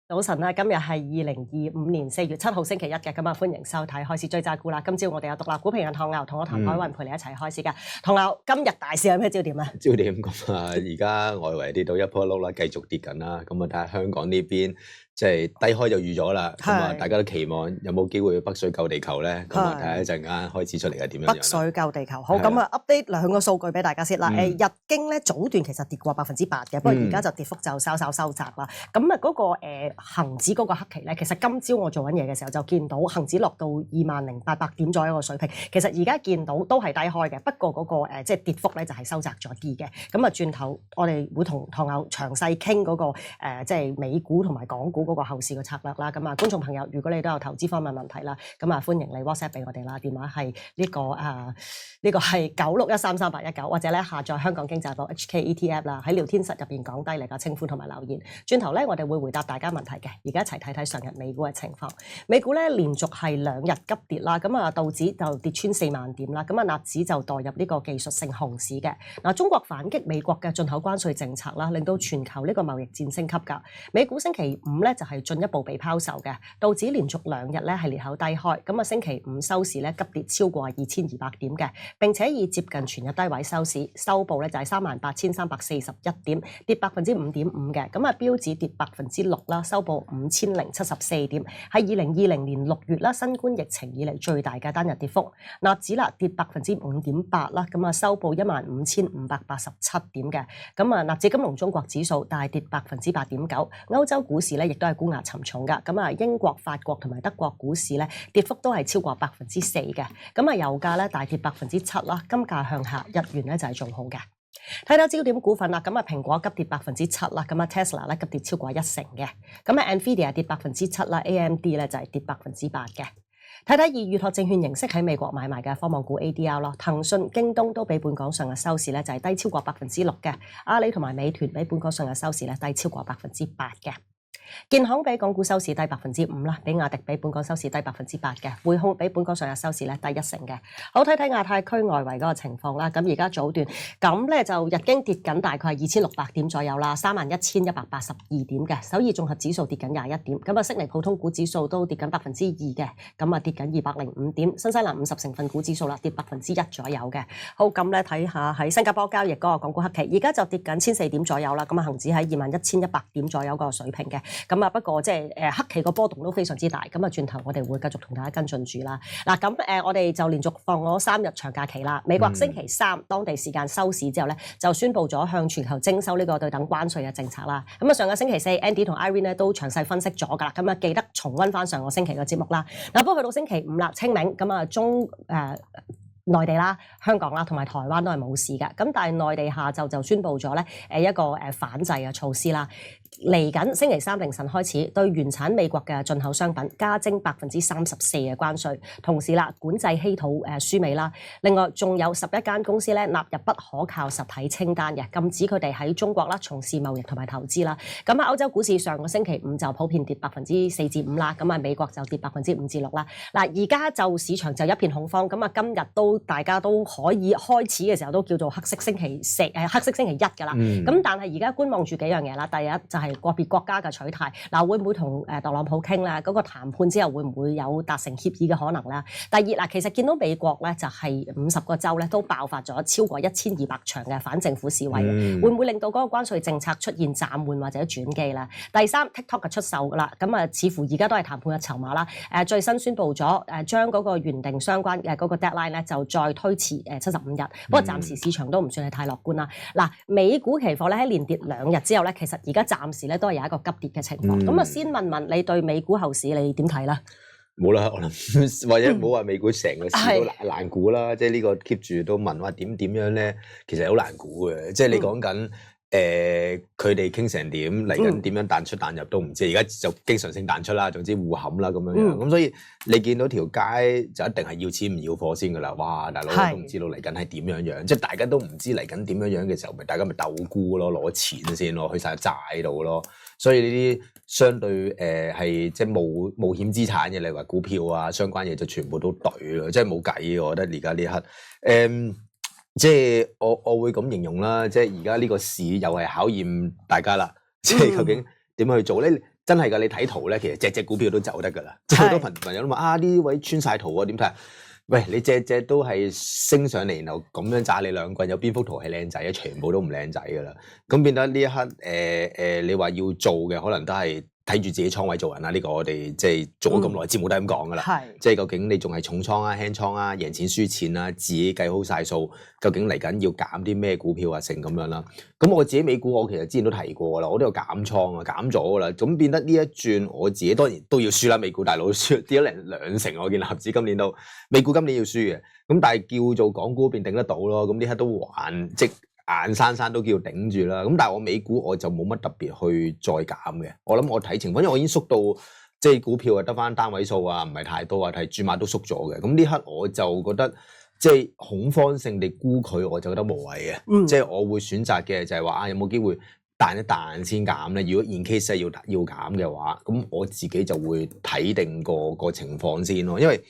早晨啦，今日係2025年4月7號星期一嘅，咁啊歡迎收睇開市追債股啦。今朝我哋有獨立股評人唐牛同我譚海雲陪你一齊開市嘅。唐牛，今日大市有咩焦點啊？焦點咁啊，而家外圍跌到一波碌啦，繼續跌緊啦。咁啊睇下香港呢邊即係低開就預咗啦。咁啊大家都期望有冇機會北水救地球咧？咁啊睇下一陣間開始出嚟係點樣樣。北水救地球，好咁啊 update 兩個數據俾大家先啦。日經咧早段其實跌過8%嘅，不過而家就跌幅就稍稍收窄啦。咁啊嗰個恆指嗰個黑期咧，其實今朝我做緊嘢嘅時候就見到恆指落到20,800點左右個水平。其實而家見到都係低開嘅，不過嗰個即係跌幅咧就係收窄咗啲嘅。咁啊轉頭我哋會同唐牛詳細傾嗰個即係美股同埋港股嗰個後市嘅策略啦。咁啊觀眾朋友，如果你都有投資方面問題啦，咁啊歡迎你 WhatsApp 俾我哋啦。電話係呢個係96133819，或者咧下載香港經濟報 HK ETF 啦，喺聊天室入邊講低你個稱呼同埋留言。轉頭咧我哋會回答大家問題嘅。而家一齊睇睇上日美股嘅情況。美股咧連續係2日急跌啦，咁啊道指就跌穿4萬點啦，咁啊納指就墮入呢個技術性熊市嘅。嗱，中國反擊美國嘅進口關稅政策啦，令到全球呢個貿易戰升級㗎。美股星期五咧就係進一步被拋售嘅，道指連續2日咧係裂口低開，咁啊星期五收市咧急跌超過2200點嘅，並且以接近全日低位收市，收報咧就係38,341點，跌5.5%嘅。咁啊標指跌6%啦，收報5074點，係2020年6月啦新冠疫情以嚟最大嘅單日跌幅。納指啦跌5.8%啦，咁啊收報15,587點嘅。咁啊納指金融中國指數大跌8.9%。歐洲股市咧亦都係沽壓沉重㗎。咁啊英國、法國同埋德國股市咧跌幅都係超過4%嘅。咁啊油價咧大跌7%啦，金價向下，日元咧就係仲好嘅。睇到焦點股份啦，咁啊蘋果急跌7%啦，咁啊 Tesla 咧急跌超過1成嘅，咁啊 Nvidia 跌7%啦 ，AMD 咧就係跌8%嘅。睇睇以預託證券形式喺美國買賣嘅科網股 ADR 咯，騰訊、京東都比本港上日收市咧就係低超過6%嘅，阿里同埋美團比本港上日收市咧低超過8%嘅。建行比港股收市低5%啦，比亞迪比本港收市低8%嘅，匯控比本港上日收市咧低1成嘅。好，睇睇亞太區外圍嗰個情況啦。咁而家早段咁咧就日經跌緊大概係2600點左右啦，31,182點嘅。首爾綜合指數跌緊21點，咁啊悉尼普通股指數都跌緊2%嘅，咁啊跌緊205點。新西蘭50成分股指數啦跌1%左右嘅。好，咁咧睇下喺新加坡交易嗰個港股黑期，而家就跌緊1,400點左右啦。咁啊恒指喺21,100點左右個水平嘅。咁啊，不過即係黑期個波動都非常之大，咁啊轉頭我哋會繼續同大家跟進住啦。嗱，咁我哋就連續放咗3日長假期啦。美國星期3當地時間收市之後咧，就宣布咗向全球徵收呢個對等關稅嘅政策啦。咁啊，上個星期4 Andy 同 Irene 咧都詳細分析咗㗎啦。咁啊，記得重溫翻上個星期嘅節目啦。嗱，不過去到星期5啦，清明咁啊內地啦、香港啦同埋台灣都係冇事嘅。咁但係內地下晝就宣布咗咧一個反制嘅措施啦。嚟緊星期3凌晨開始，對原產美國嘅進口商品加徵34%嘅關稅，同時啦管制稀土輸美啦。另外仲有11間公司咧納入不可靠實體清單嘅，禁止佢哋喺中國啦從事貿易同埋投資啦。咁啊歐洲股市上個星期5就普遍跌4%至5%啦，咁啊美國就跌5%至6%啦。嗱而家就市場就一片恐慌，咁啊今日都大家都可以開始嘅時候都叫做黑色星期黑色星期一㗎啦。咁但係而家觀望住幾樣嘢啦，第一就係個別國家嘅取態，嗱會唔會同特朗普傾咧？嗰個談判之後會唔會有達成協議嘅可能咧？第二嗱，其實見到美國咧就係50個州咧都爆發咗超過1200場嘅反政府示威，會唔會令到嗰個關稅政策出現暫緩或者轉機咧？第三 TikTok 嘅出售㗎啦，咁啊似乎而家都係談判嘅籌碼啦。最新宣布咗將嗰個原定相關嘅嗰個 deadline 咧就再推遲75日，不過暫時市場都唔算係太樂觀啦。嗱，美股期貨咧喺連跌2日之後咧，其實而家暫時咧都係有一個急跌嘅情況。咁啊，先問問你對美股後市你點睇啦？冇啦，我諗或者唔好話美股成個市都難估啦，即係呢個 keep 住都問話點樣咧，其實好難估嘅。即係你講緊佢哋傾成點嚟緊點樣彈出彈入都唔知，而家就經常性彈出啦，總之互冚啦咁樣樣。咁所以你見到條街就一定係要錢唔要貨先噶啦。哇，大佬都唔知道嚟緊係點樣樣，即係大家都唔知嚟緊點樣樣嘅時候，大家咪鬥沽咯，攞錢先咯，去晒債度咯。所以呢啲相對係即係冒險資產嘅，例如話股票啊相關嘢就全部都懟咯，即係冇計嘅。我覺得而家呢刻即係我會咁形容啦，即係而家呢個市又係考驗大家啦，即係究竟點去做咧？真係㗎，你睇圖咧，其實隻股票都走得㗎啦。即係好多朋友都話呢位穿晒圖啊，點睇？喂，你隻都係升上嚟，然後咁樣炸你兩棍，有邊幅圖係靚仔啊？全部都唔靚仔㗎啦。咁變得呢一刻，你話要做嘅，可能都係睇住自己倉位做人啦。呢個我哋即係做咗咁耐節目都係咁講㗎啦。即係究竟你仲係重倉啊、輕倉啊、贏錢輸錢啊，自己計好晒數，究竟嚟緊要減啲咩股票啊，成咁樣啦。咁我自己美股我其實之前都提過啦，我都有減倉啊，減咗㗎啦。咁變得呢一轉，我自己當然都要輸啦。美股大佬輸跌咗兩成，我見納指今年都美股今年要輸嘅。咁但係叫做港股邊頂得到咯。咁呢刻都還即硬生生都叫頂住啦。咁但係我美股我就冇乜特別去再減嘅。我諗我睇情況，因為我已經縮到即係股票係得返單位數啊，唔係太多啊，睇注碼都縮咗嘅。咁呢刻我就覺得即係恐慌性地沽佢，我就覺得無謂嘅。即係我會選擇嘅就係話有冇機會彈一彈先減咧？如果 in case 係要減嘅話，咁我自己就會睇定個情況先咯。因為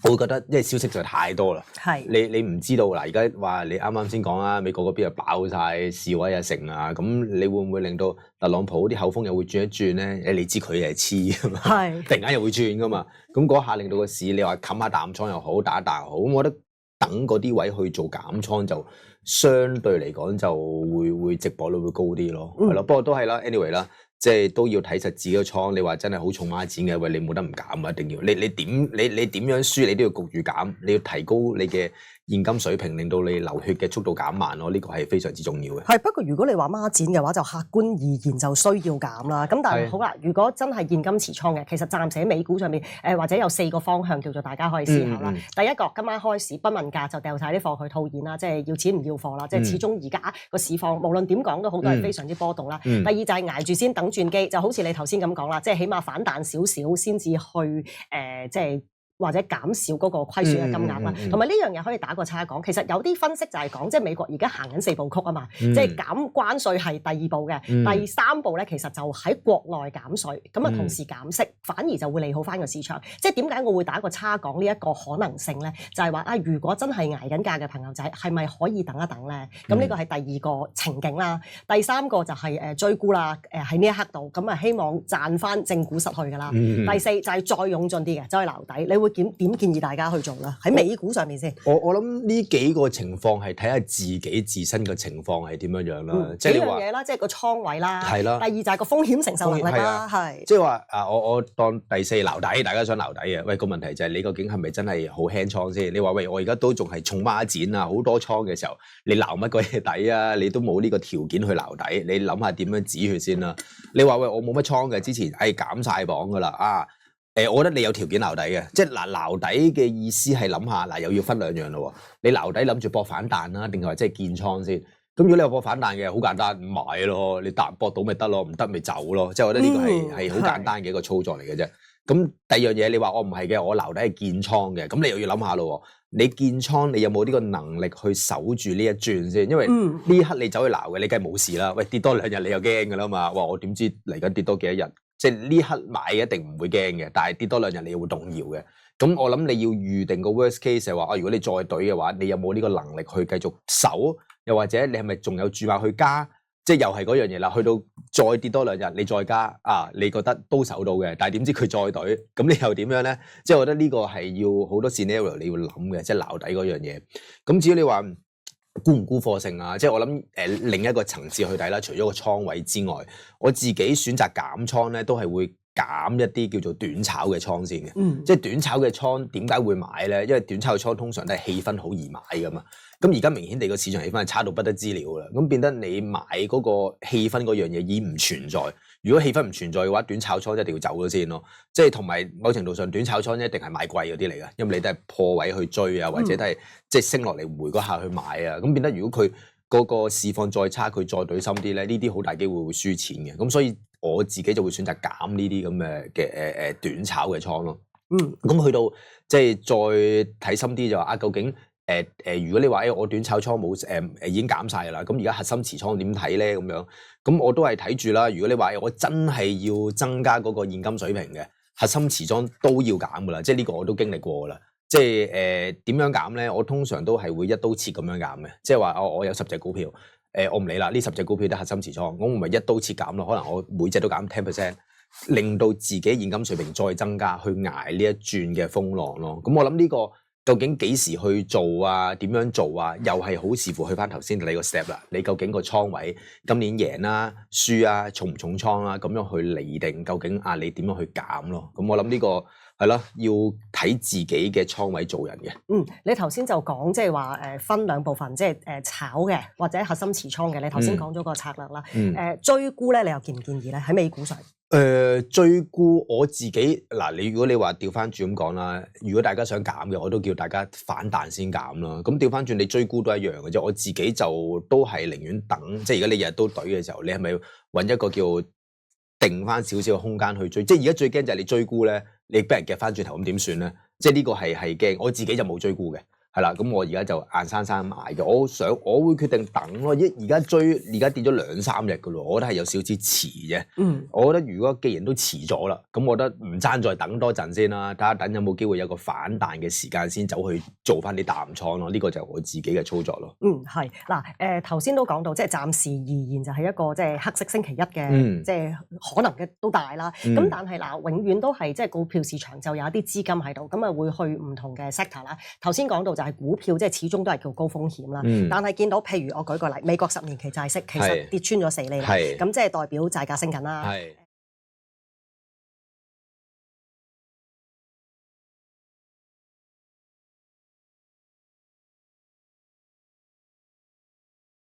我會覺得，因為消息就太多啦。你唔知道嗱，而家話你啱啱先講啦，美國嗰邊又爆晒示威啊成啊，咁你會唔會令到特朗普啲口風又會轉一轉咧？你知佢係黐㗎嘛，突然間又會轉㗎嘛，咁嗰下令到個市，你話冚下淡倉又好，打一打又好，咁我覺得等嗰啲位去做減倉就相對嚟講就會值博率會高啲咯，係咯。不過都係啦 ，anyway 啦。即係都要睇實自己個倉，你話真係好重孖展嘅，喂，你冇得唔減啊！一定要，你點樣輸，你都要焗住減，你要提高你嘅現金水平，令到你流血嘅速度減慢咯，呢個係非常之重要嘅。係，不過如果你話孖展嘅話，就客觀而言就需要減啦。咁但係好啦，如果真係現金持倉嘅，其實暫時喺美股上面，或者有4個方向叫做大家可以思考啦。第一個，今晚開市不問價就掉晒啲貨去套現啦，即係要錢唔要貨啦。即係始終而家個市況無論點講都好，都係非常之波動啦。第二就係捱住先等轉機，就好似你頭先咁講啦，即係起碼反彈少少先至去即係或者減少嗰個虧損嘅金額啦，同埋呢樣嘢可以打個叉講。其實有啲分析就係講，即係美國而家行緊4步曲啊嘛，即係減關稅係第2步嘅，第3步咧其實就喺國內減稅，咁啊同時減息，反而就會利好翻個市場。即係點解我會打個叉講呢一個可能性咧？就係話啊，如果真係捱緊價嘅朋友仔，係咪可以等一等咧？咁呢個係第2個情景啦。第3個就係追沽啦，喺呢一刻度，咁啊希望賺翻正股失去㗎啦。第4就係再勇進啲嘅，再留底，你會點建議大家去做啦？喺美股上面先，我諗呢幾個情況係睇下自己自身嘅情況係點樣樣啦。即係幾樣嘢啦，即係個倉位啦，係啦。第2就係個風險承受能力啦，係。即係話我當第4留底，大家想留底嘅。喂，個問題就係你究竟係咪真係好輕倉先？你話喂，我而家都仲係重孖展啊，好多倉嘅時候，你留乜鬼嘢底啊？你都冇呢個條件去留底，你諗下點樣止血先啦？你話喂，我冇乜倉嘅，之前減晒磅㗎啦啊！我覺得你有條件留底嘅，即係留底嘅意思係諗下又要分2樣咯喎。你留底諗住搏反彈啦，定係話即係建倉先？咁如果你有搏反彈嘅，好簡單，唔買咯，你搏到咪得咯，唔得咪走咯。即係我覺得呢個係好簡單嘅一個操作嚟嘅啫。咁第2樣嘢，你話我唔係嘅，我留底係建倉嘅，咁你又要諗下咯。你建倉，你有冇呢個能力去守住呢一轉先？因為呢刻你走去撈嘅，你梗係冇事啦。喂，跌多2日你又驚㗎啦嘛。哇，我點知嚟緊跌多幾多日？即係呢刻買一定唔會驚嘅，但係跌多2日你會動搖嘅。咁我諗你要預定個 worst case 係話，如果你再懟嘅話，你有冇呢個能力去繼續守？又或者你係咪仲有注碼去加？即係又係嗰樣嘢啦。去到再跌多2日，你再加你覺得都守到嘅，但係點知佢再懟，咁你又點樣咧？即係我覺得呢個係要好多 scenario 你要諗嘅，即係撈底嗰樣嘢。咁至於你話沽唔沽貨性啊？即係我諗另一個層次去睇啦。除咗個倉位之外，我自己選擇減倉咧，都係會減一啲叫做短炒嘅倉先嘅。即係短炒嘅倉點解會買咧？因為短炒嘅倉通常都係氣氛好易買㗎嘛。咁而家明顯地個市場氣氛係差到不得之了啦。咁變得你買嗰個氣氛嗰樣嘢已經唔存在。如果氣氛唔存在嘅話，短炒倉一定要走咗先咯。即係同埋某程度上，短炒倉一定係買貴嗰啲嚟㗎，因為你都係破位去追啊，或者都係即係升落嚟回嗰下去買啊。咁變得如果佢嗰個市況再差，佢再懟深啲咧，呢啲好大機會會輸錢嘅。咁所以我自己就會選擇減呢啲咁嘅短炒嘅倉咯。咁去到即係再睇深啲就話究竟如果你話我短炒倉冇已經減晒㗎啦，咁而家核心持倉點睇咧？咁樣咁我都係睇住啦。如果你話我真係要增加嗰個現金水平嘅，核心持倉都要減㗎啦。即係呢個我都經歷過㗎啦。即係點樣減咧？我通常都係會一刀切咁樣減嘅，即係話我有10隻股票，我唔理啦，呢10隻股票都核心持倉，我唔係一刀切減咯，可能我每隻都減10%，令到自己現金水平再增加，去捱呢一轉嘅風浪咯。咁我諗呢個究竟幾時去做啊？點樣做啊？又係好視乎去翻頭先你個 step 啦。你究竟個倉位今年贏啊、輸啊、重唔重倉啊？咁樣去釐定究竟你點樣去減咯？咁我諗呢個係咯，要睇自己嘅倉位做人嘅。你頭先就講即係話分兩部分，即係炒嘅或者核心持倉嘅。你頭先講咗個策略啦。追沽咧，你又建唔建議咧？喺美股上？追沽我自己嗱，如果你話調翻轉咁講啦，如果大家想減嘅，我都叫大家反彈先減啦。咁調翻轉你追沽都一樣嘅啫。我自己就都係寧願等，即係而家你日日都懟嘅時候，你係咪揾一個叫定翻少少嘅空間去追？即係而家最驚就係你追沽咧，你俾人夾翻轉頭咁點算咧？即係呢個係驚。我自己就冇追沽嘅。係啦，咁我而家就硬生生買嘅。我會決定等咯。而家跌咗2-3日嘅咯，我覺得係有少少遲啫。我覺得如果既然都遲咗啦，咁我覺得唔爭再等多陣先啦，睇下等有冇機會有個反彈嘅時間先走去做翻啲淡倉咯。呢個就係我自己嘅操作咯。係嗱，頭先都講到，即係暫時而言就係一個即係黑色星期一嘅，即係可能嘅都大啦。咁但係嗱，永遠都係即係股票市場就有一啲資金喺度，咁啊會去唔同嘅 sector 啦。頭先講到就係股票，即係始終都係叫高風險啦。但係見到譬如我舉個例，美國10年期債息其實跌穿咗4厘啦，咁即係代表債價升緊啦。